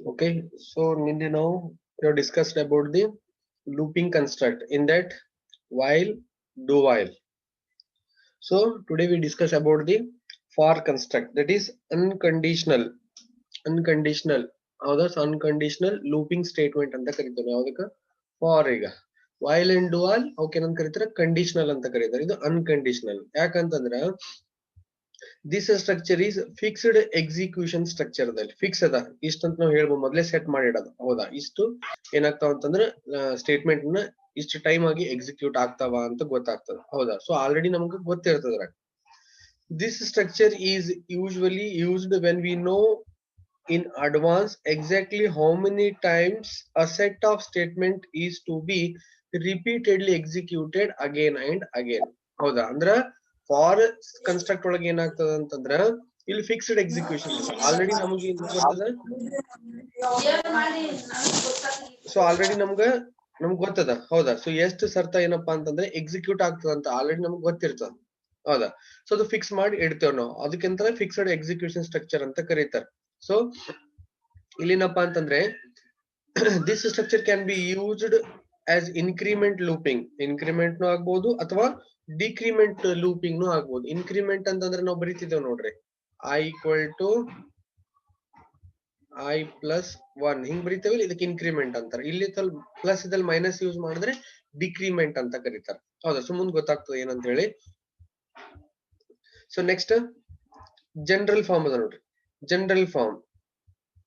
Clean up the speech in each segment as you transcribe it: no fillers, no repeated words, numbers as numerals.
Okay, so now we have discussed about the looping construct in that while, do while. So today we discuss about the for construct, that is unconditional others unconditional looping statement ಅಂತ ಕರೀತಾರೆ. ಯಾವುದಕ್ಕೆ for ಈಗ while and do while ಅವಕ್ಕೆ ಏನಂತ ಕರೀತಾರೆ conditional ಅಂತ ಕರೀತಾರೆ. ಇದು ಅನ್ಕಂಡೀಷನಲ್ ಯಾಕಂತಂದ್ರ this structure is fixed execution structure ದಲ್ಲಿ ಫಿಕ್ಸ್ ಅದ ಇಷ್ಟಂತ ನಾವು ಹೇಳ್ಬೋದು ಮೊದಲೇ ಸೆಟ್ ಮಾಡಿಡೋದು. ಹೌದಾ, ಇಷ್ಟು ಏನಾಗ್ತಾವ ಅಂತಂದ್ರೆ ಸ್ಟೇಟ್ಮೆಂಟ್ ನ ಇಷ್ಟು ಟೈಮ್ ಆಗಿ ಎಕ್ಸಿಕ್ಯೂಟ್ ಆಗ್ತಾವ ಅಂತ ಗೊತ್ತಾಗ್ತದ. ಹೌದಾ, ಸೊ ಆಲ್ರೆಡಿ ನಮ್ಗೆ ಗೊತ್ತಿರ್ತದ. This structure is usually used when we know in advance exactly how many times a set of statement is to be repeatedly executed again and again. ಹೌದಾ, ಅಂದ್ರ ಫಾರ್ ಕನ್ಸ್ಟ್ರಕ್ಟ್ ಒಳಗೆ ಏನಾಗ್ತದ ಅಂತಂದ್ರ ಇಲ್ಲಿ ಫಿಕ್ಸ್ಡ್ ಎಕ್ಸಿಕ್ಯೂಷನ್ ಆಲ್ರೆಡಿ ನಮಗೆ ಗೊತ್ತದ. So already ನಮ್ಗೆ ಗೊತ್ತದ. ಹೌದಾ, ಸೊ ಎಷ್ಟು ಸರ್ತ ಏನಪ್ಪಾ ಅಂತಂದ್ರೆ ಎಕ್ಸಿಕ್ಯೂಟ್ ಆಗ್ತದ ಅಂತ ಆಲ್ರೆಡಿ ನಮ್ಗೆ ಗೊತ್ತಿರ್ತದ. ಹೌದಾ, ಸೊ ಅದು ಫಿಕ್ಸ್ ಮಾಡಿ ಇಡ್ತೇವೆ ನಾವು, ಅದಕ್ಕಿಂತ ಫಿಕ್ಸ್ಡ್ ಎಕ್ಸಿಕ್ಯೂಷನ್ ಸ್ಟ್ರಕ್ಚರ್ ಅಂತ ಕರೀತಾರೆ. ಸೊ ಇಲ್ಲಿನಪ್ಪಾ ಅಂತಂದ್ರೆ this structure can be used as increment looping, increment ನು ಆಗ್ಬಹುದು ಅಥವಾ ಡಿಕ್ರಿಮೆಂಟ್ ಲೂಪಿಂಗ್ ನು ಆಗ್ಬಹುದು. ಇನ್ಕ್ರಿಮೆಂಟ್ ಅಂತಂದ್ರೆ ನಾವು ಬರೀತಿದ್ದೇವೆ ನೋಡ್ರಿ, i = i+1 ಹಿಂಗ್ ಬರೀತೇವೆ, ಇದಕ್ಕೆ ಇನ್ಕ್ರಿಮೆಂಟ್ ಅಂತಾರೆ. ಇಲ್ಲಿ ಪ್ಲಸ್ ಇದಲ್ಲಿ ಮೈನಸ್ ಯೂಸ್ ಮಾಡಿದ್ರೆ ಡಿಕ್ರಿಮೆಂಟ್ ಅಂತ ಕರೀತಾರೆ. ಹೌದಾ, ಸೊ ಮುಂದೆ ಗೊತ್ತಾಗ್ತದೆ ಏನಂತ ಹೇಳಿ. ಸೊ ನೆಕ್ಸ್ಟ್ ಜನರಲ್ ಫಾರ್ಮ್ ಅದ ನೋಡ್ರಿ, ಜನರಲ್ ಫಾರ್ಮ್.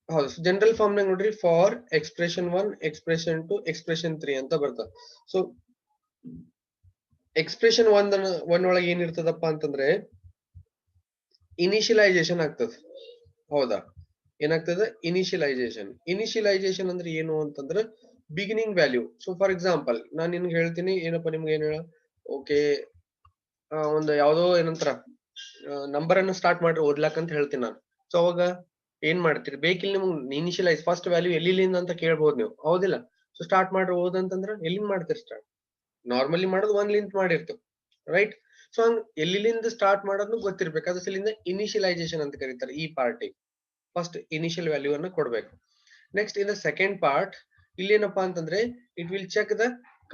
ಹೌದು, ಜನರಲ್ ಫಾರ್ಮ್ ನಾಗ ನೋಡ್ರಿ ಫಾರ್ ಎಕ್ಸ್ಪ್ರೆಷನ್ 1, ಎಕ್ಸ್ಪ್ರೆಷನ್ 2, ಎಕ್ಸ್ಪ್ರೆಷನ್ 3 ಅಂತ ಬರ್ತದೆ. ಸೊ ಎಕ್ಸ್ಪ್ರೆಷನ್ 1 ಒಳಗೆ ಏನಿರ್ತದಪ್ಪ ಅಂತಂದ್ರೆ ಇನಿಷಿಯಲೈಸೇಷನ್ ಆಗ್ತದೆ. ಹೌದಾ, ಏನಾಗ್ತದೆ ಇನಿಷಿಯಲೈಸೇಷನ್ ಅಂದ್ರೆ ಏನು ಅಂತಂದ್ರೆ beginning value. So for example ನಾನು ನಿಮ್ಗೆ ಹೇಳ್ತೀನಿ ಏನಪ್ಪಾ, ನಿಮ್ಗೆ ಏನ್ ಹೇಳ, ಓಕೆ ಒಂದು ಯಾವ್ದೋ ಏನಂತಾರ ನಂಬರ್ ಅನ್ನು ಸ್ಟಾರ್ಟ್ ಮಾಡ್ರಿ ಓದ್ಲಾಕ್ ಅಂತ ಹೇಳ್ತೀನಿ ನಾನು. ಸೊ ಅವಾಗ ಏನ್ ಮಾಡ್ತೀರಿ, ಬೇಕಿಲ್ಲ ನಿಮ್ಗೆ ಇನಿಷಿಯಲೈಸ್ ಫಸ್ಟ್ ವ್ಯಾಲ್ಯೂ ಎಲ್ಲಿಂದ ಅಂತ ಕೇಳ್ಬೋದು ನೀವು. ಹೌದಿಲ್ಲ, ಸೊ ಸ್ಟಾರ್ಟ್ ಮಾಡ್ರಿ ಓದಂತಂದ್ರೆ ಎಲ್ಲಿಂದ ಮಾಡ್ತೀರಿ ಸ್ಟಾರ್ಟ್? ನಾರ್ಮಲಿ ಮಾಡೋದು 1 ಲಿಂತ ಮಾಡಿರ್ತೇವೆ, ರೈಟ್? ಸೊ ಹಂಗ ಎಲ್ಲಿಂದ ಸ್ಟಾರ್ಟ್ ಮಾಡೋದ್ನು ಗೊತ್ತಿರ್ಬೇಕು. ಅದ್ರ ಸಲಿಂದ ಇನಿಷಿಯಲೈಸೇಷನ್ ಅಂತ ಕರೀತಾರೆ ಈ ಪಾರ್ಟಿಗೆ. ಫಸ್ಟ್ ಇನಿಷಿಯಲ್ ವ್ಯಾಲ್ಯೂ ಅನ್ನ ಕೊಡ್ಬೇಕು. Next in the second part ಇಲ್ಲಿ ಏನಪ್ಪಾ ಅಂತಂದ್ರೆ it will check the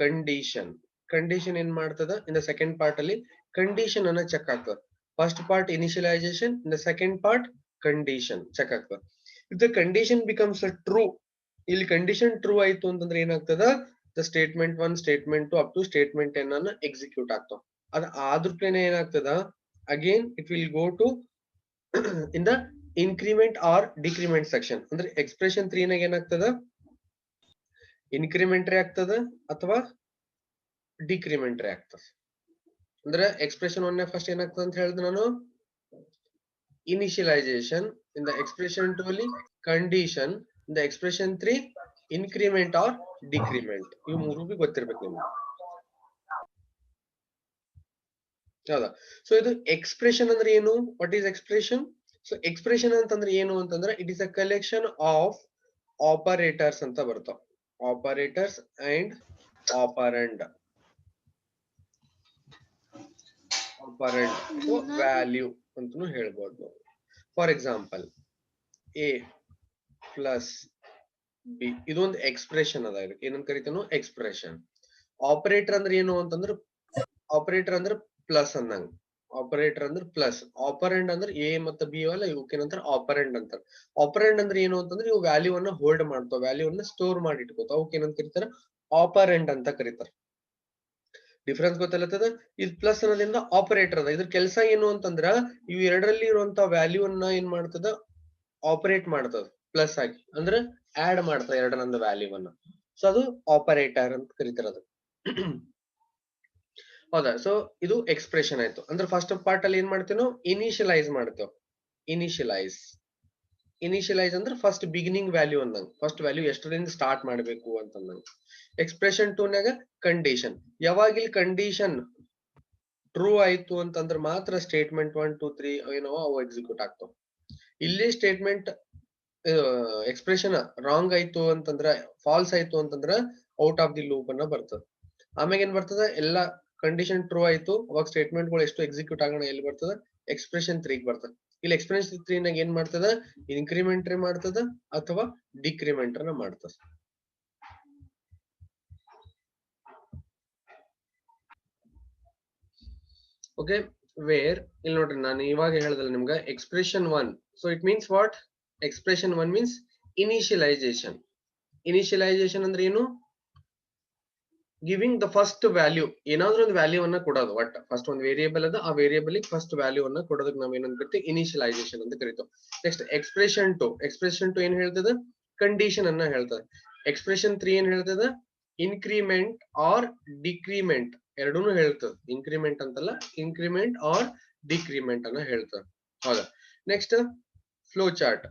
condition. Condition ಏನ್ ಮಾಡ್ತದ, ಇನ್ ದ ಸೆಕೆಂಡ್ ಪಾರ್ಟ್ ಅಲ್ಲಿ ಕಂಡೀಷನ್ ಅನ್ನ ಚೆಕ್ ಆಗ್ತದ. First part initialization, in the second part condition check ಆಗ್ತದ. If the condition becomes true, ಇಲ್ಲಿ ಕಂಡೀಷನ್ ಟ್ರೂ ಆಯ್ತು ಅಂತಂದ್ರೆ ಏನಾಗ್ತದ, the statement 1, statement 2 up to statement 10 ಅನ್ನ ಎಕ್ಸಿಕ್ಯೂಟ್ ಆಗ್ತಾವ. ಅದ ಆದ್ರೂಪೇನೆ ಏನಾಗ್ತದ, again it will go to in the increment R decrement section. ಅಂದ್ರೆ ಎಕ್ಸ್ಪ್ರೆಷನ್ 3 ನಾಗ ಏನಾಗ್ತದ, ಇನ್ಕ್ರಿಮೆಂಟ್ರಿ ಆಗ್ತದ ಅಥವಾ ಡಿಕ್ರಿಮೆಂಟ್ರಿ ಆಗ್ತದ. ಅಂದ್ರೆ ಎಕ್ಸ್ಪ್ರೆಷನ್ 1 ಫಸ್ಟ್ ಏನಾಗ್ತದ ಅಂತ ಹೇಳಿದ್ರೆ ನಾನು ಇನಿಷಿಯಲೈಸೇಷನ್, ಇನ್ ದ ಎಕ್ಸ್ಪ್ರೆಷನ್ 2 ಅಲ್ಲಿ condition, in the expression 3 increment R decrement. ಇವು ಮೂರು ಬಿ ಗೊತ್ತಿರ್ಬೇಕು ನಿಮ್ಗೆ. ಹೌದಾ, ಸೊ ಇದು ಎಕ್ಸ್ಪ್ರೆಷನ್ ಅಂದ್ರೆ ಏನು, what is expression? So expression ಅಂತಂದ್ರೆ ಏನು ಅಂತಂದ್ರೆ it is a collection of operators ಅಂತ ಬರ್ತಾವ. Operators and operand. So value ಅಂತನೂ ಹೇಳ್ಬೋದು ನಾವು. For example a plus B, ಇದೊಂದು ಎಕ್ಸ್ಪ್ರೆಷನ್ ಅದ. ಇದಕ್ಕೆ ಏನಂತ ಕರಿತಾನೋ ಎಕ್ಸ್ಪ್ರೆಷನ್. ಆಪರೇಟರ್ ಅಂದ್ರೆ ಏನು ಅಂತಂದ್ರೆ, ಆಪರೇಟರ್ ಅಂದ್ರೆ ಪ್ಲಸ್ ಅಂದಂಗ. ಆಪರೇಟರ್ ಅಂದ್ರೆ ಪ್ಲಸ್, ಆಪರೆಂಡ್ ಅಂದ್ರೆ ಎ ಮತ್ತು ಬಿ ಅಲ್ಲ, ಇವಕ್ಕೆ ಏನಂತಾರೆ ಆಪರೆಂಡ್ ಅಂತಾರೆ. ಆಪರೆಂಡ್ ಅಂದ್ರೆ ಏನು ಅಂತಂದ್ರೆ ಇವು ವ್ಯಾಲ್ಯೂ ಅನ್ನ ಹೋಲ್ಡ್ ಮಾಡ್ತಾವ, ವ್ಯಾಲ್ಯೂ ಅನ್ನ ಸ್ಟೋರ್ ಮಾಡಿ ಇಟ್ಕೋತಾವ. ಅವಕ್ಕೆ ಏನಂತ ಕರೀತಾರ, ಆಪರೆಂಡ್ ಅಂತ ಕರೀತಾರೆ. ಡಿಫ್ರೆನ್ಸ್ ಗೊತ್ತಲ್ಲತ್ತದ. ಇದು ಪ್ಲಸ್ ಅನ್ನೋದ್ರಿಂದ ಆಪರೇಟರ್ ಅದ. ಇದ್ರ ಕೆಲಸ ಏನು ಅಂತಂದ್ರ ಇವು ಎರಡರಲ್ಲಿ ಇರುವಂತ ವ್ಯಾಲ್ಯೂ ಅನ್ನ ಏನ್ ಮಾಡ್ತದ, ಆಪರೇಟ್ ಮಾಡ್ತದ ಪ್ಲಸ್ ಆಗಿ, ಅಂದ್ರೆ ಆಡ್ ಮಾಡ್ತದ ಎರಡರಂದ ವ್ಯಾಲ್ಯೂ ಅನ್ನ. ಸೊ ಅದು ಆಪರೇಟರ್ ಅಂತ ಕರೀತಾರ ಅದು. ಹೌದಾ, ಸೊ ಇದು ಎಕ್ಸ್ಪ್ರೆಷನ್ ಆಯ್ತು. ಅಂದ್ರೆ ಫಸ್ಟ್ ಪಾರ್ಟ್ ಅಲ್ಲಿ ಏನ್ ಮಾಡ್ತೇವೆ ನಾವು, ಇನಿಷಿಯಲೈಸ್ ಮಾಡ್ತೇವೆ. ಇನಿಷಿಯಲೈಸ್ ಅಂದ್ರೆ ಫಸ್ಟ್ ಬಿಗಿನಿಂಗ್ ವ್ಯಾಲ್ಯೂ ಅಂದಂಗ, ಫಸ್ಟ್ ವ್ಯಾಲ್ಯೂ ಎಷ್ಟರಿಂದ ಸ್ಟಾರ್ಟ್ ಮಾಡ್ಬೇಕು ಅಂತಂದಂಗ. ಎಕ್ಸ್ಪ್ರೆಷನ್ 2 ನಾಗ ಕಂಡೀಷನ್. ಯಾವಾಗ ಇಲ್ಲಿ ಕಂಡೀಷನ್ ಟ್ರೂ ಆಯ್ತು ಅಂತಂದ್ರೆ ಮಾತ್ರ ಸ್ಟೇಟ್ಮೆಂಟ್ 1, 2, 3 ಏನೋ ಅವು ಎಕ್ಸಿಕ್ಯೂಟ್ ಆಗ್ತಾವ. ಇಲ್ಲಿ ಸ್ಟೇಟ್ಮೆಂಟ್ ಎಕ್ಸ್ಪ್ರೆಷನ್ ರಾಂಗ್ ಆಯ್ತು ಅಂತಂದ್ರ, ಫಾಲ್ಸ್ ಆಯ್ತು ಅಂತಂದ್ರ ಔಟ್ ಆಫ್ ದಿ ಲೂಪ್ ಅನ್ನ ಬರ್ತದ. ಆಮೇಲೆ ಏನ್ ಬರ್ತದ, ಎಲ್ಲಾ ಕಂಡೀಷನ್ ಟ್ರೂ ಆಯ್ತು, ಅವಾಗ ಸ್ಟೇಟ್ಮೆಂಟ್ ಗಳು ಎಷ್ಟು ಎಕ್ಸಿಕ್ಯೂಟ್ ಆಗೋಣ ಎಲ್ಲಿ ಬರ್ತದ, ಎಕ್ಸ್ಪ್ರೆಷನ್ 3 ಬರ್ತದೆ. ಇಲ್ಲಿ ಎಕ್ಸ್ಪೋನೆನ್ಷಿಯಲ್ 3 ನಾಗ ಏನ್ ಮಾಡ್ತದ ಇನ್ಕ್ರಿಮೆಂಟ್ ಮಾಡ್ತದ ಅಥವಾ ಡಿಕ್ರಿಮೆಂಟ್ ಮಾಡ್ತದ. ಓಕೆ, ವೇರ್ ಇಲ್ಲಿ ನೋಡ್ರಿ ನಾನು ಇವಾಗ ಹೇಳ್ದಲ್ಲ ನಿಮ್ಗೆ expression 1. So it means what? Expression 1 means initialisation. Initialisation ಅಂದ್ರೆ ಏನು? ಗಿವಿಂಗ್ ದ ಫಸ್ಟ್ ವ್ಯಾಲ್ಯೂ, ಏನಾದ್ರೂ ಒಂದು ವ್ಯಾಲ್ಯೂ ಅನ್ನ ಕೊಡೋದು. ಒಟ್ ಫಸ್ಟ್ ಒಂದು ವೇರಿಯೇಬಲ್ ಅದ, ಆ ವೇರಿಯೇಬಲ್ ಫಸ್ಟ್ ವ್ಯಾಲ್ಯೂ ಅನ್ನ ಕೊಡೋದಕ್ಕೆ ನಾವ್ ಏನಂತ ಕರಿತೀವಿ? ಇನಿಷಿಯಲೈಸೇಷನ್ ಅಂತ ಕರಿತೀವಿ. Next expression 2. ಎಕ್ಸ್ಪ್ರೆಷನ್ 2 ಏನ್ ಹೇಳ್ತದ? ಕಂಡೀಷನ್ ಅನ್ನ ಹೇಳ್ತದ. ಎಕ್ಸ್ಪ್ರೆಷನ್ 3 ಏನ್ ಹೇಳ್ತದ? ಇನ್ಕ್ರಿಮೆಂಟ್ ಆರ್ ಡಿಕ್ರಿಮೆಂಟ್ ಎರಡೂನು ಹೇಳ್ತದ. ಇನ್ಕ್ರಿಮೆಂಟ್ ಅಂತಲ್ಲ, ಇನ್ಕ್ರಿಮೆಂಟ್ ಆರ್ ಡಿಕ್ರಿಮೆಂಟ್ ಅನ್ನ ಹೇಳ್ತದ. ಹೌದಾ? Next flow chart.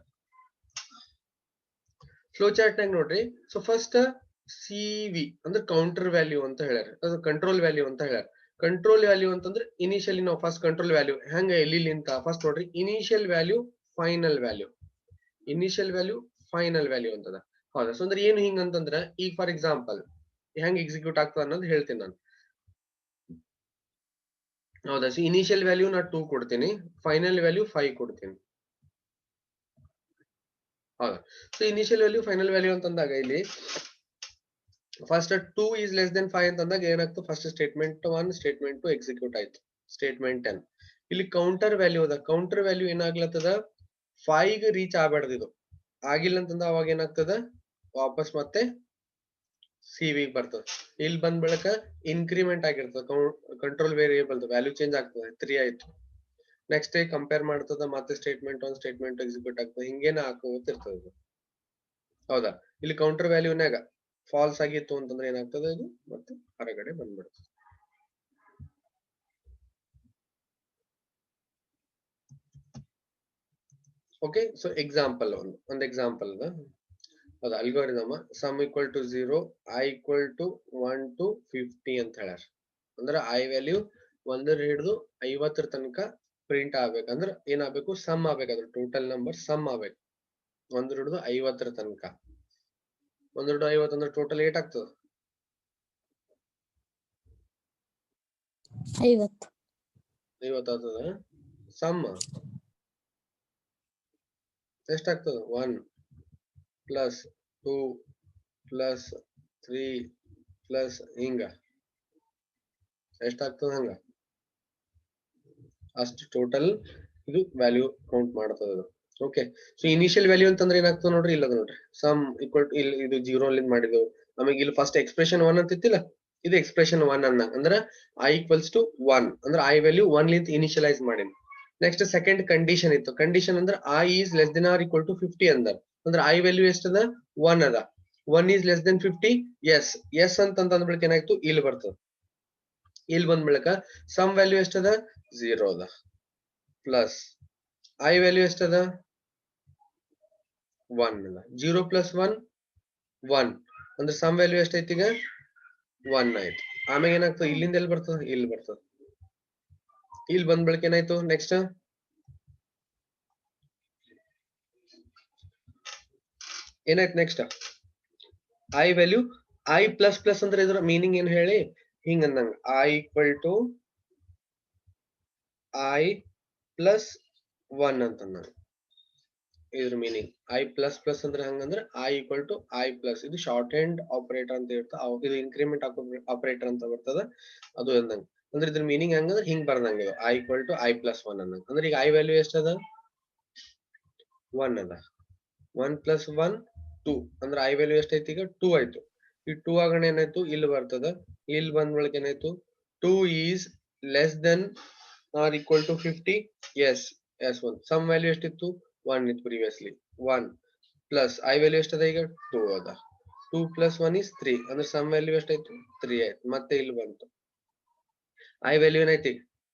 Flow chart ನಾಗ ನೋಡ್ರಿ, ಸೊ ಫಸ್ಟ್ CV ಅಂದ್ರೆ ಕೌಂಟರ್ ವ್ಯಾಲ್ಯೂ ಅಂತ ಹೇಳ್ಯಾರ, ಅದು ಕಂಟ್ರೋಲ್ ವ್ಯಾಲ್ಯೂ ಅಂತ ಹೇಳ್ಯಾರ. ಕಂಟ್ರೋಲ್ ವ್ಯಾಲ್ಯೂ ಅಂತಂದ್ರೆ ಇನಿಷಿಯಲಿ ನಾವು ಫಸ್ಟ್ ಕಂಟ್ರೋಲ್ ವ್ಯಾಲ್ಯೂ ಹೆಂಗ ಎಲ್ಲಿಂತ ಫಸ್ಟ್ ನೋಡ್ರಿ, initial value final value, initial value final value ಅಂತದ. ಹೌದಾ? ಸೊ ಅಂದ್ರೆ ಏನು ಹಿಂಗ ಅಂತಂದ್ರ, ಈಗ ಫಾರ್ ಎಕ್ಸಾಂಪಲ್ ಹೆಂಗ್ ಎಕ್ಸಿಕ್ಯೂಟ್ ಆಗ್ತದ ಅನ್ನೋದು ಹೇಳ್ತೀನಿ ನಾನು. ಹೌದಾ? ಸೊ ಇನಿಷಿಯಲ್ ವ್ಯಾಲ್ಯೂ ನಾ 2 ಕೊಡ್ತೀನಿ, ಫೈನಲ್ ವ್ಯಾಲ್ಯೂ 5 ಕೊಡ್ತೀನಿ. ಹೌದಾ? So initial value final value ಅಂತಂದಾಗ ಇಲ್ಲಿ ಫಸ್ಟ್ 2 is less than 5 ಅಂತಂದಾಗ ಏನಾಗ್ತದೆ? ಫಸ್ಟ್ ಸ್ಟೇಟ್ಮೆಂಟ್ 1 ಸ್ಟೇಟ್ಮೆಂಟ್ 2 ಎಕ್ಸಿಕ್ಯೂಟ್ ಆಯ್ತು. ಸ್ಟೇಟ್ಮೆಂಟ್ 10 ಇಲ್ಲಿ ಕೌಂಟರ್ ವ್ಯಾಲ್ಯೂ ಅದ. ಕೌಂಟರ್ ವ್ಯಾಲ್ಯೂ ಏನಾಗ್ಲತ್ತದ? 5 ಗೆ ರೀಚ್ ಆಗ್ಬಾರ್ದು. ಇದು ಆಗಿಲ್ಲ ಅಂತಂದ ಅವಾಗ ಏನಾಗ್ತದ? ವಾಪಸ್ ಮತ್ತೆ CV ಬರ್ತದ. ಇಲ್ಲಿ ಬಂದ್ ಬಳಕ ಇನ್ಕ್ರಿಮೆಂಟ್ ಆಗಿರ್ತದ, ಕಂಟ್ರೋಲ್ ವೇರಿಯೇಬಲ್ ವ್ಯಾಲ್ಯೂ ಚೇಂಜ್ ಆಗ್ತದೆ, 3 ಆಯ್ತು. ನೆಕ್ಸ್ಟ್ ಕಂಪೇರ್ ಮಾಡ್ತದ, ಮತ್ತೆ ಸ್ಟೇಟ್ಮೆಂಟ್ 1 ಸ್ಟೇಟ್ಮೆಂಟ್ ಎಕ್ಸಿಕ್ಯೂಟ್ ಆಗ್ತದೆ, ಹಿಂಗೇನ ಹಾಕೋತಿರ್ತದೆ. ಹೌದಾ? ಇಲ್ಲಿ ಕೌಂಟರ್ ವ್ಯಾಲ್ಯೂನಾಗ ಫಾಲ್ಸ್ ಆಗಿತ್ತು ಅಂತಂದ್ರೆ ಏನಾಗ್ತದೆ? ಇದು ಮತ್ತೆ ಹೊರಗಡೆ ಬಂದ್ಬಿಡ್ತದೆ. ಓಕೆ, ಸೊ ಎಕ್ಸಾಂಪಲ್ ಒಂದು ಎಕ್ಸಾಂಪಲ್ ಅದ. ಹೌದಾ? Algorithm sum equal to 0, I equal to 1 to 50 ಅಂತ ಹೇಳ್ಯಾರ. ಅಂದ್ರೆ I ವ್ಯಾಲ್ಯೂ 1 ಹಿಡಿದು 50 ತನಕ ಪ್ರಿಂಟ್ ಆಗ್ಬೇಕಂದ್ರ ಏನಾಗಬೇಕು? ಸಮ್ ಆಗ್ಬೇಕಾದ್ರೆ ಟೋಟಲ್ ನಂಬರ್ ಸಮ್ ಆಗ್ಬೇಕು. 1 ಹಿಡಿದು 50 ತನಕ. 1 ಹಿಡಿದು 50 ಅಂದ್ರೆ ಟೋಟಲ್ 8 ಆಗ್ತದ? 50 ಆಗ್ತದ. ಸಮ್ ಎಷ್ಟಾಗ್ತದ? 1 ಪ್ಲಸ್ 2 ಪ್ಲಸ್ 3 ಪ್ಲಸ್ ಹಿಂಗ ಎಷ್ಟಾಗ್ತದ? ಹಂಗ ಅಷ್ಟು ಟೋಟಲ್ ಇದು ವ್ಯಾಲ್ಯೂ ಕೌಂಟ್ ಮಾಡ್ತದ. ಓಕೆ, ಸೊ ಇನಿಷಿಯಲ್ ವ್ಯಾಲ್ಯೂ ಅಂತಂದ್ರೆ ಏನಾಗ್ತದೆ ನೋಡ್ರಿ, ಇಲ್ಲ ನೋಡ್ರಿ ಸಮ್ ಈಕ್ವಲ್ ಟು ಇಲ್ಲಿ ಇದು 0 ಅಲ್ಲಿಂದ ಮಾಡಿದೆವು. ಆಮೇಲೆ ಇಲ್ಲಿ ಫಸ್ಟ್ ಎಕ್ಸ್ಪ್ರೆಷನ್ 1 ಅಂತಿತ್ತಿಲ್ಲ, ಇದು ಎಕ್ಸ್ಪ್ರೆಷನ್ 1 ಅನ್ನ ಅಂದ್ರೆ I ಈಕ್ವಲ್ಸ್ ಟು 1 ಅಂದ್ರೆ I ವ್ಯಾಲ್ಯೂ 1 ಲಿಂತ ಇನಿಷಿಯಲೈಸ್ ಮಾಡೀನಿ. ನೆಕ್ಸ್ಟ್ ಸೆಕೆಂಡ್ ಕಂಡೀಷನ್ ಇತ್ತು. ಕಂಡೀಷನ್ ಅಂದ್ರೆ I is less than or equal to 50 ಅಂದ್ರೆ I ವ್ಯಾಲ್ಯೂ ಎಷ್ಟದ? 1 ಅದ. 1 is less than 50, S yes ಅಂತ ಅಂದ್ಬಿಳಕ್ ಏನಾಯ್ತು? ಇಲ್ಲಿ ಬರ್ತದೆ. ಇಲ್ಲಿ ಬಂದ್ ಬಳಕ ಸಮ್ ವ್ಯಾಲ್ಯೂ ಎಷ್ಟದ? 0 ಅದ. ಪ್ಲಸ್ I ವ್ಯಾಲ್ಯೂ ಎಷ್ಟದ? 1 ಅದ. 0 ಪ್ಲಸ್ 1 1 ಅಂದ್ರೆ ಸಮ್ ವ್ಯಾಲ್ಯೂ ಎಷ್ಟೈತಿ? ಈಗ 1 ಆಯ್ತು. ಆಮೇಲೆ ಏನಾಗ್ತದೆ? ಇಲ್ಲಿಂದ ಎಲ್ಲಿ ಬರ್ತದೆ? ಇಲ್ಲಿ ಬರ್ತದೆ. ಇಲ್ಲಿ ಬಂದ್ ಬಳಕ ಏನಾಯ್ತು? ನೆಕ್ಸ್ಟ್ ಏನಾಯ್ತು? Next I value I plus plus ಅಂದ್ರೆ ಇದ್ರ ಮೀನಿಂಗ್ ಏನ್ ಹೇಳಿ? ಹಿಂಗ ಅಂದಂಗ I equal to I plus 1 ಅಂತಂದ. ಇದ್ರ ಮೀನಿಂಗ್ I ಪ್ಲಸ್ ಪ್ಲಸ್ ಅಂದ್ರೆ ಹಂಗಂದ್ರೆ I equal to I plus. ಇದು ಶಾರ್ಟ್ ಹ್ಯಾಂಡ್ ಆಪರೇಟರ್ ಅಂತ ಇರ್ತ, ಇದು ಇನ್ಕ್ರಿಮೆಂಟ್ ಆಪರೇಟರ್ ಅಂತ ಬರ್ತದ ಅದು ಅಂದಂಗ. ಅಂದ್ರೆ ಇದ್ರ ಮೀನಿಂಗ್ ಹಂಗಂದ್ರೆ ಹಿಂಗ್ ಬರ್ದಂಗ ಇದು I equal to I plus 1 ಅನ್ನಂಗ. ಅಂದ್ರೆ ಈಗ I ವ್ಯಾಲ್ಯೂ ಎಷ್ಟದ? 1 ಅದ. 1 ಪ್ಲಸ್ 1 2 ಅಂದ್ರೆ I ವ್ಯಾಲ್ಯೂ ಎಷ್ಟೈತಿ? ಈಗ 2 ಆಯ್ತು. ಈ 2 ಆಗಣ ಏನಾಯ್ತು? ಇಲ್ಲಿ ಬರ್ತದ. ಇಲ್ಲಿ ಬಂದ್ ಬಳಕ ಏನಾಯ್ತು? 2 is less than or equal to 50, S S 1. Sum value ಎಷ್ಟಿತ್ತು? 1 ಇತ್ತು ಪ್ರಿವಿಯಸ್ಲಿ. 1 ಪ್ಲಸ್ I ವ್ಯಾಲ್ಯೂ ಎಷ್ಟದ? ಈಗ 2 ಅದ. 2 ಪ್ಲಸ್ 1 is 3 ಅಂದ್ರೆ ಸಮ್ ವ್ಯಾಲ್ಯೂ ಎಷ್ಟಾಯ್ತು? 3 ಆಯ್ತು. ಮತ್ತೆ ಇಲ್ಲಿ ಬಂತು I ವ್ಯಾಲ್ಯೂ ಏನೈತಿ?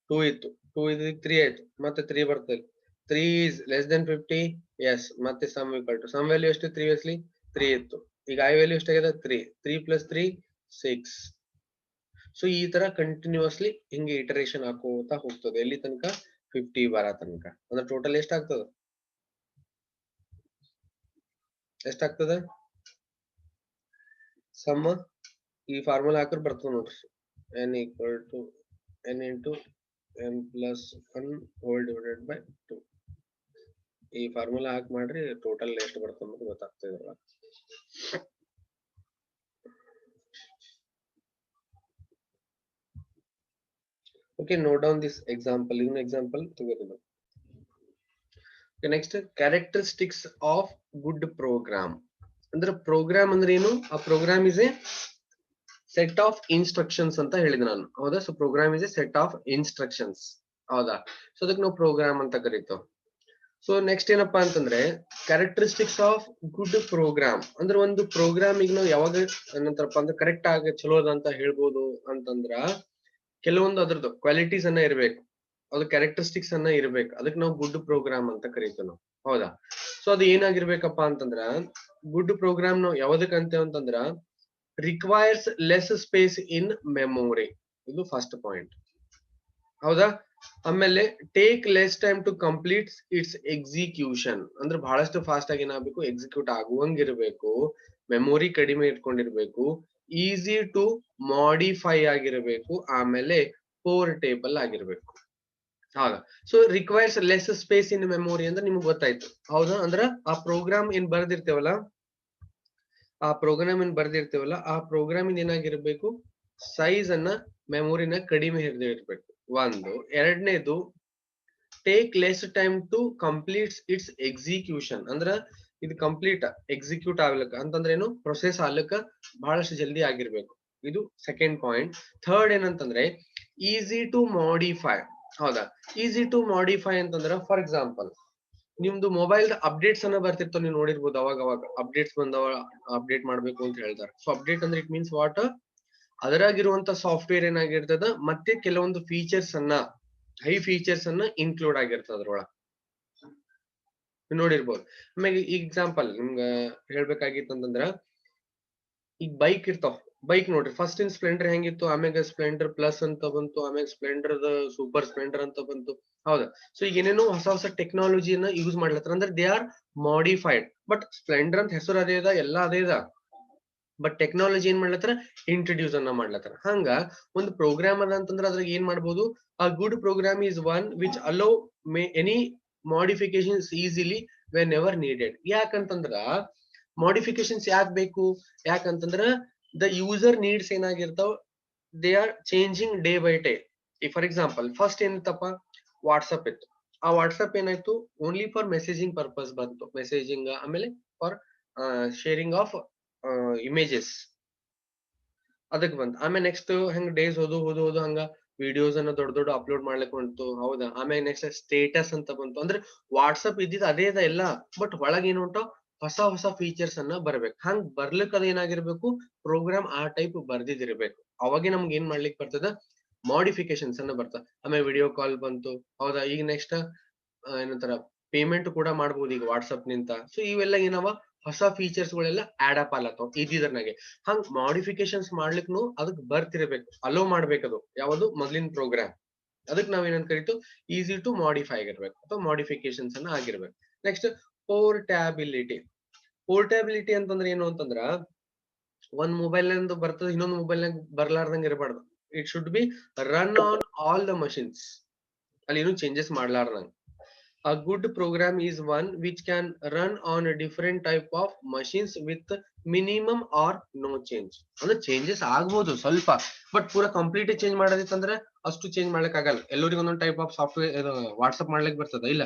2 ಇತ್ತು. 2 ಇದು 3 ಆಯ್ತು. ಮತ್ತೆ 3 ಬರ್ತದೆ. 3 is less than 50, ಎಸ್ ಮತ್ತೆ sum equal to sum value ಎಷ್ಟು? ಪ್ರಿವಿಯಸ್ಲಿ 3 ಇತ್ತು. ಈಗ I ವ್ಯಾಲ್ಯೂ ಎಷ್ಟಾಗಿದೆ? 3. 3 ಪ್ಲಸ್ 3 6. ಸೊ ಈ ತರ ಕಂಟಿನ್ಯೂಸ್ಲಿ ಹಿಂಗೆ ಇಟರೇಷನ್ ಹಾಕೋತಾ ಹೋಗ್ತದೆ. ಎಲ್ಲಿ ತನಕ? 50 ಬರ ತನಕ. ಅಂದ್ರೆ ಟೋಟಲ್ ಎಷ್ಟಾಗ್ತದ? ಎಷ್ಟಾಗ್ತದ ಸಮ್? ಈ ಫಾರ್ಮುಲಾ ಹಾಕಿದ್ರೆ ಬರ್ತದೆ ನೋಡ್ರಿ. n equal to n into n plus 1 whole divided by 2. ಈ ಫಾರ್ಮುಲಾ ಹಾಕಿ ಮಾಡ್ರಿ ಟೋಟಲ್ ಎಷ್ಟು ಬರುತ್ತೆ ಅನ್ನೋದು ಗೊತ್ತಾಗ್ತದೆ. Okay, note down this example. Even example together. Okay, next characteristics of good program. ಅಂದ್ರೆ ಪ್ರೋಗ್ರಾಮ್ ಅಂದ್ರೆ ಏನು? ಆ program is a set of instructions ಅಂತ ಹೇಳಿದೆ ನಾನು, ಹೌದಾ? So program is a set of instructions, ಹೌದಾ? ಸೊ ಅದಕ್ಕೆ ನಾವು ಪ್ರೋಗ್ರಾಮ್ ಅಂತ ಕರೀತೇವೆ. ಸೊ ನೆಕ್ಸ್ಟ್ ಏನಪ್ಪಾ ಅಂತಂದ್ರೆ ಕ್ಯಾರೆಕ್ಟರಿಸ್ಟಿಕ್ಸ್ ಆಫ್ ಗುಡ್ ಪ್ರೋಗ್ರಾಮ್ ಅಂದ್ರೆ ಒಂದು ಪ್ರೋಗ್ರಾಮಿಗೆ ನಾವು ಯಾವಾಗ ಏನಂತಾರಪ್ಪ ಅಂದ್ರೆ ಕರೆಕ್ಟ್ ಆಗಿ ಚಲೋ ಅದ ಅಂತ ಹೇಳ್ಬೋದು ಅಂತಂದ್ರ ಕೆಲವೊಂದು ಅದ್ರದ್ದು ಕ್ವಾಲಿಟೀಸ್ ಅನ್ನ ಇರ್ಬೇಕು, ಅದು ಕ್ಯಾರೆಕ್ಟರಿಸ್ಟಿಕ್ಸ್ ಅನ್ನ ಇರ್ಬೇಕು. ಅದಕ್ಕೆ ನಾವು ಗುಡ್ ಪ್ರೋಗ್ರಾಮ್ ಅಂತ ಕರೀತೀವಿ ನಾವು, ಹೌದಾ? ಸೊ ಅದು ಏನಾಗಿರ್ಬೇಕಪ್ಪ ಅಂತಂದ್ರ ಗುಡ್ ಪ್ರೋಗ್ರಾಮ್ ನಾವು ಯಾವ್ದಕ್ ಅಂತೇವ್ ಅಂತಂದ್ರ requires less space in memory, ಇದು ಫಸ್ಟ್ ಪಾಯಿಂಟ್, ಹೌದಾ? ಆಮೇಲೆ take less time to complete its execution, ಅಂದ್ರೆ ಬಹಳಷ್ಟು ಫಾಸ್ಟ್ ಆಗಿ ಏನಾಗಬೇಕು, ಎಕ್ಸಿಕ್ಯೂಟ್ ಆಗುವಂಗಿರ್ಬೇಕು, ಮೆಮೊರಿ ಕಡಿಮೆ ಇಟ್ಕೊಂಡಿರ್ಬೇಕು, ಈಸಿ ಟು ಮಾಡಿಫೈ ಆಗಿರ್ಬೇಕು, ಆಮೇಲೆ ಪೋರ್ಟೇಬಲ್ ಆಗಿರ್ಬೇಕು, ಹೌದಾ? So requires less space in memory ಅಂದ್ರೆ ನಿಮ್ಗೆ ಗೊತ್ತಾಯ್ತು, ಹೌದಾ? ಅಂದ್ರ ಆ ಪ್ರೋಗ್ರಾಮ್ ಏನ್ ಬರ್ದಿರ್ತೇವಲ್ಲ, ಆ ಪ್ರೋಗ್ರಾಮ್ ಏನಾಗಿರ್ಬೇಕು, ಸೈಜ್ ಅನ್ನ ಮೆಮೊರಿನ ಕಡಿಮೆ ಹಿಡಿದಿರ್ಬೇಕು ಒಂದು. ಎರಡನೇದು take less time to complete its execution, ಅಂದ್ರ ಇದು ಕಂಪ್ಲೀಟ್ ಎಕ್ಸಿಕ್ಯೂಟ್ ಆಗ್ಲಿಕ್ಕ ಅಂತಂದ್ರೆ ಏನು, ಪ್ರೊಸೆಸ್ ಆಗ್ಲಿಕ್ಕ ಬಹಳಷ್ಟು ಜಲ್ದಿ ಆಗಿರ್ಬೇಕು, ಇದು ಸೆಕೆಂಡ್ ಪಾಯಿಂಟ್. ಥರ್ಡ್ ಏನಂತಂದ್ರೆ ಈಸಿ ಟು ಮಾಡಿಫೈ, ಹೌದಾ? ಈಸಿ ಟು ಮಾಡಿಫೈ ಅಂತಂದ್ರೆ ಫಾರ್ ಎಕ್ಸಾಂಪಲ್ ನಿಮ್ದು ಮೊಬೈಲ್ ಅಪ್ಡೇಟ್ಸ್ ಅನ್ನ ಬರ್ತಿರ್ತಾವ, ನೀವು ನೋಡಿರ್ಬೋದು, ಅವಾಗ ಅಪ್ಡೇಟ್ಸ್ ಬಂದವ, ಅಪ್ಡೇಟ್ ಮಾಡ್ಬೇಕು ಅಂತ ಹೇಳ್ತಾರೆ. ಸೊ ಅಪ್ಡೇಟ್ ಅಂದ್ರೆ ಇಟ್ ಮೀನ್ಸ್ ವಾಟ್, ಅದರಾಗಿರುವಂತ ಸಾಫ್ಟ್ವೇರ್ ಏನಾಗಿರ್ತದ ಮತ್ತೆ ಕೆಲವೊಂದು ಫೀಚರ್ಸ್ ಅನ್ನ, ಹೈ ಫೀಚರ್ಸ್ ಅನ್ನ ಇನ್ಕ್ಲೂಡ್ ಆಗಿರ್ತದ ಅದ್ರೊಳಗ, ನೋಡಿರ್ಬೋದು. ಆಮೇಲೆ ಈ ಎಕ್ಸಾಂಪಲ್ ನಿಮ್ಗ ಹೇಳ್ಬೇಕಾಗಿತ್ತು ಅಂತಂದ್ರ ಈಗ ಬೈಕ್ ಇರ್ತಾವ, ಬೈಕ್ ನೋಡ್ರಿ, ಫಸ್ಟ್ ಇನ್ ಸ್ಪ್ಲೆಂಡರ್ ಹೆಂಗಿತ್ತು, ಆಮ್ಯಾಗ ಸ್ಪ್ಲೆಂಡರ್ ಪ್ಲಸ್ ಅಂತ ಬಂತು, ಆಮ್ಯಾಗ ಸ್ಪ್ಲೆಂಡರ್ ಸೂಪರ್ ಸ್ಪ್ಲೆಂಡರ್ ಅಂತ ಬಂತು, ಹೌದಾ? ಸೊ ಈಗ ಏನೇನೋ ಹೊಸ ಹೊಸ ಟೆಕ್ನಾಲಜಿನ ಯೂಸ್ ಮಾಡ್ಲತ್ತಾರ, ಅಂದ್ರೆ they are modified. But Splendor ಅಂತ ಹೆಸರು ಅದೇ ಇದ, ಎಲ್ಲ ಅದೇ ಇದ, ಬಟ್ ಟೆಕ್ನಾಲಜಿ ಏನ್ ಮಾಡ್ಲತ್ತಾರ, ಇಂಟ್ರೊಡ್ಯೂಸ್ ಅನ್ನ ಮಾಡ್ಲತ್ತಾರ. ಹಂಗ ಒಂದು ಪ್ರೋಗ್ರಾಮ್ ಅದ ಅಂತಂದ್ರೆ ಅದ್ರಾಗ ಏನ್ ಮಾಡ್ಬೋದು, a good program is one which allow any modifications easily whenever needed. ಯಾಕಂತಂದ್ರ ಮಾಡಿಫಿಕೇಶನ್ಸ್ ಯಾಕೆ ಬೇಕು, ಯಾಕಂತಂದ್ರ ದ ಯೂಸರ್ ನೀಡ್ಸ್ ಏನಾಗಿರ್ತಾವ, they are changing day by day. ಈ ಫಾರ್ ಎಕ್ಸಾಂಪಲ್ ಫಸ್ಟ್ ಏನಿತ್ತಪ್ಪ, ವಾಟ್ಸಪ್ ಇತ್ತು, ಆ ವಾಟ್ಸಪ್ ಏನಾಯ್ತು, ಓನ್ಲಿ ಫಾರ್ ಮೆಸೇಜಿಂಗ್ ಪರ್ಪಸ್ ಬಂತು, ಮೆಸೇಜಿಂಗ್, ಆಮೇಲೆ ಫಾರ್ ಶೇರಿಂಗ್ ಆಫ್ ಇಮೇಜಸ್ ಅದಕ್ಕೆ ಬಂತು. ಆಮೇಲೆ ನೆಕ್ಸ್ಟ್ ಹೆಂಗ್ ಡೇಸ್ ಹೋದು ಹಂಗ ವಿಡಿಯೋಸ್ ಅನ್ನ ದೊಡ್ಡ ಅಪ್ಲೋಡ್ ಮಾಡ್ಲಿಕ್ಕೆ ಬಂತು, ಹೌದಾ? ಆಮೇಲೆ ನೆಕ್ಸ್ಟ್ ಸ್ಟೇಟಸ್ ಅಂತ ಬಂತು. ಅಂದ್ರೆ ವಾಟ್ಸಪ್ ಇದ್ದಿದ್ದು ಅದೇ ಇದೆ ಎಲ್ಲ, ಬಟ್ ಒಳಗೆ ಏನು ಉಂಟು, ಹೊಸ ಫೀಚರ್ಸ್ ಅನ್ನ ಬರ್ಬೇಕು. ಹಂಗ್ ಬರ್ಲಿಕ್ಕೆ ಅದ ಏನಾಗಿರ್ಬೇಕು, ಪ್ರೋಗ್ರಾಮ್ ಆ ಟೈಪ್ ಬರ್ದಿದಿರ್ಬೇಕು, ಅವಾಗೆ ನಮ್ಗೆ ಏನ್ ಮಾಡ್ಲಿಕ್ಕೆ ಬರ್ತದ, ಮಾಡಿಫಿಕೇಶನ್ಸ್ ಅನ್ನ ಬರ್ತದ. ಆಮೇಲೆ ವಿಡಿಯೋ ಕಾಲ್ ಬಂತು, ಹೌದಾ? ಈಗ ನೆಕ್ಸ್ಟ್ ಏನಂತಾರ ಪೇಮೆಂಟ್ ಕೂಡ ಮಾಡ್ಬೋದು ಈಗ ವಾಟ್ಸಪ್ ನಿಂತ. ಸೊ ಇವೆಲ್ಲ ಏನವ, ಹೊಸ ಫೀಚರ್ಸ್ ಗಳೆಲ್ಲ ಆಡ್ ಅಪ್ ಆಲತ್ತವ ಇದ್ದಿದ್ರನಾಗೆ. ಹಂಗ್ ಮಾಡಿಫಿಕೇಶನ್ಸ್ ಮಾಡ್ಲಿಕ್ನು ಅದಕ್ ಬರ್ತಿರ್ಬೇಕು, ಅಲೋ ಮಾಡ್ಬೇಕದು ಯಾವುದು ಮೊದ್ಲಿನ ಪ್ರೋಗ್ರಾಮ್. ಅದಕ್ಕೆ ನಾವ್ ಏನಂತ ಕರಿತು, ಈಸಿ ಟು ಮಾಡಿಫೈ ಆಗಿರ್ಬೇಕು ಅಥವಾ ಮಾಡಿಫಿಕೇಶನ್ಸ್ ಅನ್ನ ಆಗಿರ್ಬೇಕು. ನೆಕ್ಸ್ಟ್ ಪೋರ್ಟ್ಯಾಬಿಲಿಟಿ. ಪೋರ್ಟ್ಯಾಬಿಲಿಟಿ ಅಂತಂದ್ರೆ ಏನು ಅಂತಂದ್ರ, ಒಂದ್ ಮೊಬೈಲ್ ನಿಂದ ಬರ್ತದ, ಇನ್ನೊಂದು ಮೊಬೈಲ್ ನಾಗ ಬರ್ಲಾರ್ದಂಗ ಇರಬಾರ್ದು. It should be run on all the machines, ಅಲ್ಲಿ ಏನು changes ಮಾಡ್ಲಾರ್ದಂಗ. A good program is one which can run on a different type of machines with minimum or no change. ಅಂದ್ರೆ ಚೇಂಜಸ್ ಆಗ್ಬೋದು ಸ್ವಲ್ಪ, ಬಟ್ ಪೂರಾ complete change ಮಾಡೋದಿತ್ತಂದ್ರೆ ಅಷ್ಟು change ಮಾಡ್ಲಿಕ್ಕೆ ಆಗಲ್ಲ. ಎಲ್ಲರಿಗೂ ಒಂದೊಂದು ಟೈಪ್ ಆಫ್ ಸಾಫ್ಟ್ವೇರ್ ವಾಟ್ಸ್ಆಪ್ ಮಾಡ್ಲಿಕ್ಕೆ ಬರ್ತದ, ಇಲ್ಲ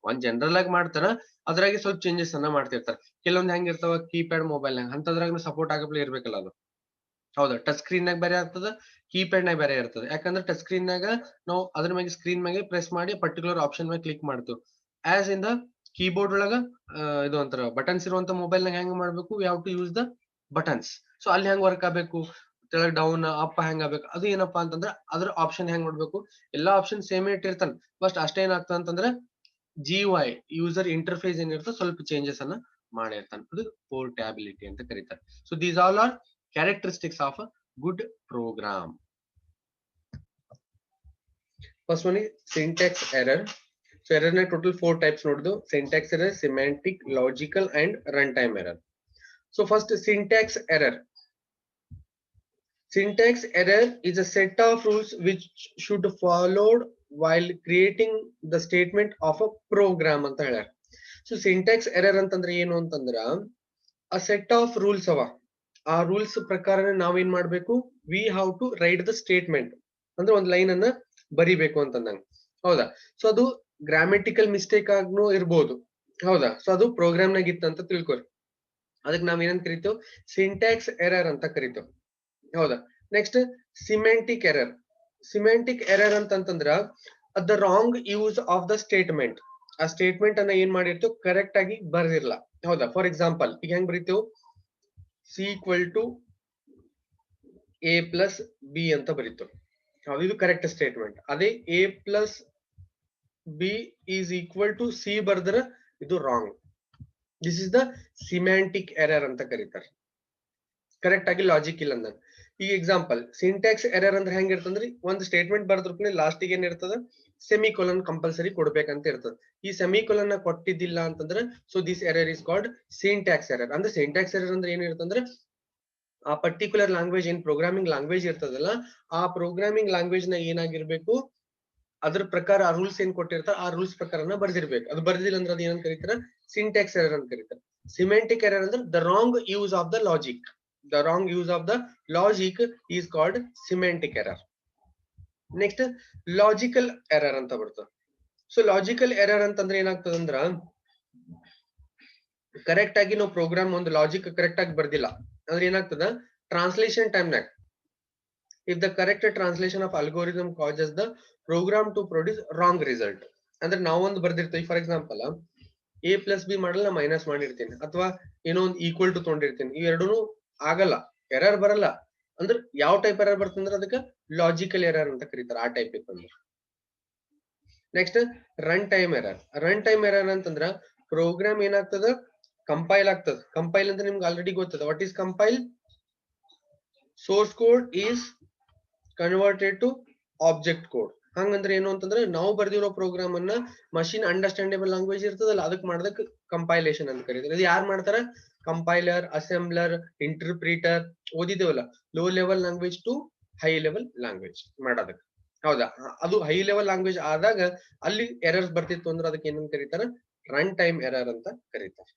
ಒಂದ್ ಜನರಲ್ ಆಗಿ ಮಾಡ್ತಾರ, ಅದ್ರಾಗೆ ಸ್ವಲ್ಪ ಚೇಂಜಸ್ ಅನ್ನ ಮಾಡ್ತಿರ್ತಾರೆ. ಕೆಲವೊಂದ್ ಹೆಂಗಿರ್ತಾವ, ಕೀಪ್ಯಾಡ್ ಮೊಬೈಲ್ ಅಂತದ್ರಾಗ ಸಪೋರ್ಟ್ ಆಗಪ್ಲೇ ಇರ್ಬೇಕಲ್ಲ ಅದು, ಹೌದಾ? ಟಚ್ ಸ್ಕ್ರೀನ್ ನಾಗ ಬೇರೆ ಆಗ್ತದ, ಕೀಪ್ಯಾಡ್ ನಾಗ ಬೇರೆ ಇರ್ತದೆ. ಯಾಕಂದ್ರೆ ಟಚ್ ಸ್ಕ್ರೀನ್ ನಾಗ ನಾವು ಅದ್ರ ಮೇಲೆ ಸ್ಕ್ರೀನ್ ಮೇಲೆ ಪ್ರೆಸ್ ಮಾಡಿ ಪರ್ಟಿಕ್ಯುಲರ್ ಆಪ್ಷನ್ ಮೇಲೆ ಕ್ಲಿಕ್ ಮಾಡ್ತೀವಿ. ಆಸ್ ಇನ್ ದ ಕೀಬೋರ್ಡ್ ಒಳಗ ಇದು ಅಂತಾರ ಬಟನ್ಸ್ ಇರುವಂತ ಮೊಬೈಲ್ ನಾಗ ಹೆಂಗ್ ಮಾಡ್ಬೇಕು, ಯಾವ to use the buttons. So ಅಲ್ಲಿ ಹೆಂಗ್ ವರ್ಕ್ ಆಗ್ಬೇಕು, ಕೆಳಗ್ ಡೌನ್ ಅಪ್ ಹೆಂಗ್ ಆಗ್ಬೇಕು, ಅದು ಏನಪ್ಪಾ ಅಂತಂದ್ರೆ ಅದ್ರ ಆಪ್ಷನ್ ಹೆಂಗ್ ಮಾಡ್ಬೇಕು, ಎಲ್ಲಾ ಆಪ್ಷನ್ ಸೇಮ್ ಇಟ್ಟಿರ್ತಾನೆ, ಬಟ್ ಅಷ್ಟೇ ಏನಾಗ್ತದೆ ಅಂತಂದ್ರೆ GUI ಯೂಸರ್ ಇಂಟರ್ಫೇಸ್ ಏನಿರ್ತದೆ ಸ್ವಲ್ಪ ಚೇಂಜಸ್ ಅನ್ನ ಮಾಡಿರ್ತಾನೆ. ಅದು ಪೋರ್ಟ್ಯಾಬಿಲಿಟಿ ಅಂತ ಕರೀತಾರೆ. So these all are characteristics of a good program. First one is syntax error. So error na total 4 types nodu: syntax error, semantic, logical and runtime error. So first syntax error. Syntax error is a set of rules which should followed while creating the statement of a program anta ಹೇಳ್ಯಾರ. So syntax error ಅಂತಂದ್ರೆ ಏನು ಅಂತಂದ್ರ a set of rules ಅವ, ಆ rules ಪ್ರಕಾರ ನಾವೇನ್ ಮಾಡ್ಬೇಕು, we have to write the statement ಅಂದ್ರೆ ಒಂದ್ ಲೈನ್ ಅನ್ನ ಬರಿಬೇಕು ಅಂತಂದಂಗ. ಹೌದಾ? ಸೊ ಅದು ಗ್ರಾಮೆಟಿಕಲ್ ಮಿಸ್ಟೇಕ್ ಆಗ್ನೂ ಇರ್ಬೋದು. ಹೌದಾ? ಸೊ ಅದು ಪ್ರೋಗ್ರಾಮ್ ನಾಗ ಇತ್ತಂತ ತಿಳ್ಕೊರಿ. ಅದಕ್ಕೆ ನಾವ್ ಏನಂತ ಕರಿತೇವ್, ಸಿಂಟ್ಯಾಕ್ಸ್ ಎರರ್ ಅಂತ ಕರಿತೇವ್. ಹೌದಾ? Next semantic error. Semantic error ಅಂತಂದ್ರ the wrong use of the statement. ಆ ಸ್ಟೇಟ್ಮೆಂಟ್ ಅನ್ನ ಏನ್ ಮಾಡಿರ್ತೇವ್, ಕರೆಕ್ಟ್ ಆಗಿ ಬರ್ದಿರ್ಲ. ಹೌದಾ? ಫಾರ್ ಎಕ್ಸಾಂಪಲ್ ಈಗ ಹೆಂಗ್ ಬರಿತೇವ್, C equal to A plus B ಅಂತ ಬರಿತೇವ್. ಹೌದು, ಇದು ಕರೆಕ್ಟ್ ಸ್ಟೇಟ್ಮೆಂಟ್. ಅದೇ A plus B is equal to C ಬರ್ದ್ರ ಇದು wrong. This is the semantic error ಅಂತ ಕರೀತಾರೆ. ಕರೆಕ್ಟ್ ಆಗಿ ಲಾಜಿಕ್ ಇಲ್ಲ ಅಂದಾಗ. ಈ ಎಕ್ಸಾಂಪಲ್ ಸಿಂಟ್ಯಾಕ್ಸ್ ಎರರ್ ಅಂದ್ರೆ ಹೆಂಗಿರ್ತಂದ್ರಿ, ಒಂದು ಸ್ಟೇಟ್ಮೆಂಟ್ ಬರ್ದ್ರೂಪನೆ ಲಾಸ್ಟಿಗೆ ಏನ್ ಇರ್ತದ, ಸೆಮಿಕೋಲನ್ ಕಂಪಲ್ಸರಿ ಕೊಡ್ಬೇಕಂತ ಇರ್ತದ. ಈ ಸೆಮಿಕೋಲನ್ ಕೊಟ್ಟಿದ್ದಿಲ್ಲ ಅಂತಂದ್ರೆ so this error is called syntax error. ಅಂದ್ರೆ ಸಿಂಟ್ಯಾಕ್ಸ್ ಎರರ್ ಅಂದ್ರೆ ಏನಿರ್ತಂದ್ರೆ ಆ ಪರ್ಟಿಕ್ಯುಲರ್ ಲ್ಯಾಂಗ್ವೇಜ್ ಏನ್ ಪ್ರೋಗ್ರಾಮಿಂಗ್ ಲ್ಯಾಂಗ್ವೇಜ್ ಇರ್ತದಲ್ಲ, ಆ ಪ್ರೋಗ್ರಾಮಿಂಗ್ ಲ್ಯಾಂಗ್ವೇಜ್ ನ ಏನಾಗಿರ್ಬೇಕು, ಅದ್ರ ಪ್ರಕಾರ ಆ ರೂಲ್ಸ್ ಏನ್ ಕೊಟ್ಟಿರ್ತಾರ ಆ ರೂಲ್ಸ್ ಪ್ರಕಾರನ ಬರ್ದಿರ್ಬೇಕು. ಅದು ಬರ್ದಿಲ್ಲ ಅಂದ್ರೆ ಅದು ಏನಂತ ಕರೀತಾರ, ಸಿಂಟ್ಯಾಕ್ಸ್ ಎರರ್ ಅಂತ ಕರೀತಾರೆ. ಸಿಮೆಂಟಿಕ್ ಎರರ್ ಅಂದ್ರೆ the wrong use of the logic. The wrong use of the logic is called semantic error. Next logical error ಅಂತ ಬರ್ತದೆ. ಸೊ ಲಾಜಿಕಲ್ ಎರರ್ ಅಂತಂದ್ರೆ ಏನಾಗ್ತದೆ ಅಂದ್ರ, ಕರೆಕ್ಟ್ ಆಗಿ ನಾವು ಪ್ರೋಗ್ರಾಮ್ ಒಂದು ಲಾಜಿಕ್ ಕರೆಕ್ಟ್ ಆಗಿ ಬರ್ದಿಲ್ಲ ಅಂದ್ರೆ ಏನಾಗ್ತದ, ಟ್ರಾನ್ಸ್ಲೇಷನ್ ಟೈಮ್ ನಾಗ if the correct translation of algorithm causes the program to produce wrong result. ಅಂದ್ರೆ ನಾವೊಂದು ಬರ್ದಿರ್ತೀವಿ, for example a plus B ಮಾಡಲ್ ನಾ ಮೈನಸ್ ಮಾಡಿರ್ತೀನಿ, ಅಥವಾ ಏನೋ ಒಂದು ಈಕ್ವಲ್ ಟು ತೊಗೊಂಡಿರ್ತೀನಿ, ಇವೆರಡೂ ಆಗಲ್ಲ, ಎರರ್ ಬರಲ್ಲ. ಅಂದ್ರೆ ಯಾವ ಟೈಪ್ ಎರರ್ ಬರ್ತಂದ್ರೆ ಅದಕ್ಕೆ ಲಾಜಿಕಲ್ ಎರರ್ ಅಂತ ಕರೀತಾರೆ, ಆ ಟೈಪ್ ಇತ್ತಂದ್ರೆ. Next run time error. Run time error ಅಂತಂದ್ರ ಪ್ರೋಗ್ರಾಮ್ ಏನಾಗ್ತದ, ಕಂಪೈಲ್ ಆಗ್ತದ. ಕಂಪೈಲ್ ಅಂತ ನಿಮ್ಗೆ ಆಲ್ರೆಡಿ ಗೊತ್ತದ. What is compile? Source code is converted to object code. ಹಂಗಂದ್ರೆ ಏನು ಅಂತಂದ್ರೆ ನಾವು ಬರ್ದಿರೋ ಪ್ರೋಗ್ರಾಮ್ ಅನ್ನ ಮಷಿನ್ ಅಂಡರ್ಸ್ಟ್ಯಾಂಡೇಬಲ್ ಲ್ಯಾಂಗ್ವೇಜ್ ಇರ್ತದಲ್ಲ ಅದಕ್ಕೆ ಮಾಡೋದಕ್ ಕಂಪೈಲೇಷನ್ ಅಂತ ಕರೀತಾರೆ. ಇದು ಯಾರು ಮಾಡ್ತಾರ? Compiler, assembler, interpreter. ಓದಿದೇವಲ್ಲ, low level language to high level language ಮಾಡೋದಕ್ಕೆ. ಹೌದಾ? ಅದು ಹೈ ಲೆವೆಲ್ ಲ್ಯಾಂಗ್ವೇಜ್ ಆದಾಗ ಅಲ್ಲಿ ಎರರ್ಸ್ ಬರ್ತಿತ್ತು ಅಂದ್ರೆ ಅದಕ್ಕೆ ಏನಂತ ಕರೀತಾರ, ರನ್ ಟೈಮ್ ಎರರ್ ಅಂತ ಕರೀತಾರೆ.